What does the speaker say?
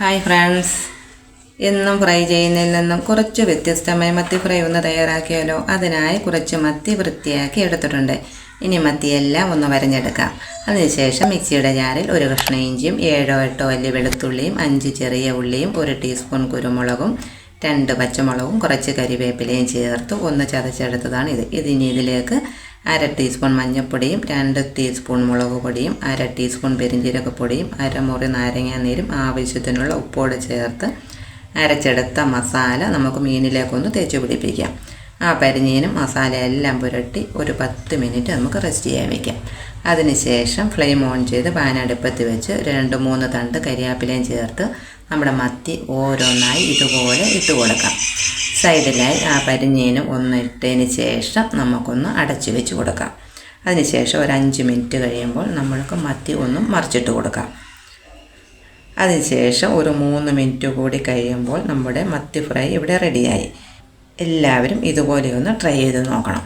Hi friends, എന്നും fry ചെയ്യുന്നതിൽ നിന്നും കുറച്ച് വ്യത്യസ്തമായി മത്തി ഫ്രൈ ഒന്ന് തയ്യാറാക്കിയാലോ. അതിനായി കുറച്ച് മത്തി വൃത്തിയാക്കി എടുത്തിട്ടുണ്ട്. ഇനി മത്തിയെല്ലാം ഒന്ന് വരഞ്ഞെടുക്കാം. അതിനുശേഷം മിക്സിയുടെ ജാറിൽ ഒരു കഷ്ണം ഇഞ്ചിയും 7-8 വലിയ വെളുത്തുള്ളിയും 5 ചെറിയ ഉള്ളിയും 1 ടീസ്പൂൺ കുരുമുളകും 2 പച്ചമുളകും കുറച്ച് കരിവേപ്പിലയും ചേർത്ത് ഒന്ന് ചതച്ചെടുത്തതാണ് ഇത്. ഇനി ഇതിലേക്ക് 1/2 ടീസ്പൂൺ മഞ്ഞൾപ്പൊടിയും 2 ടീസ്പൂൺ മുളക് പൊടിയും 1/2 ടീസ്പൂൺ പെരിഞ്ജീരകപ്പൊടിയും 1/2 മുറി നാരങ്ങാനീരും ആവശ്യത്തിനുള്ള ഉപ്പോട് ചേർത്ത് അരച്ചെടുത്ത മസാല നമുക്ക് മീനിലേക്കൊന്ന് തേച്ച് പിടിപ്പിക്കാം. ആ പരിഞ്ഞീനും മസാല എല്ലാം പുരട്ടി ഒരു 10 മിനിറ്റ് നമുക്ക് റെസ്റ്റ് ചെയ്യാൻ വയ്ക്കാം. അതിനുശേഷം ഫ്ലെയിം ഓൺ ചെയ്ത് പാൻ അടുപ്പത്ത് വെച്ച് 2-3 തണ്ട് കരിയാപ്പിലയും ചേർത്ത് നമ്മുടെ മത്തി ഓരോന്നായി ഇതുപോലെ ഇട്ട് കൊടുക്കാം. സൈഡിലായി ആ പരിഞ്ഞീനും ഒന്ന് ഇട്ടതിന് ശേഷം നമുക്കൊന്ന് അടച്ചു വെച്ച് കൊടുക്കാം. അതിനുശേഷം ഒരു 5 മിനിറ്റ് കഴിയുമ്പോൾ നമ്മൾക്ക് മത്തി ഒന്നും മറിച്ചിട്ട് കൊടുക്കാം. അതിനുശേഷം ഒരു 3 മിനിറ്റ് കൂടി കഴിയുമ്പോൾ നമ്മുടെ മത്തി ഫ്രൈ ഇവിടെ റെഡിയായി. എല്ലാവരും ഇതുപോലെ ഒന്ന് ട്രൈ ചെയ്ത് നോക്കണം.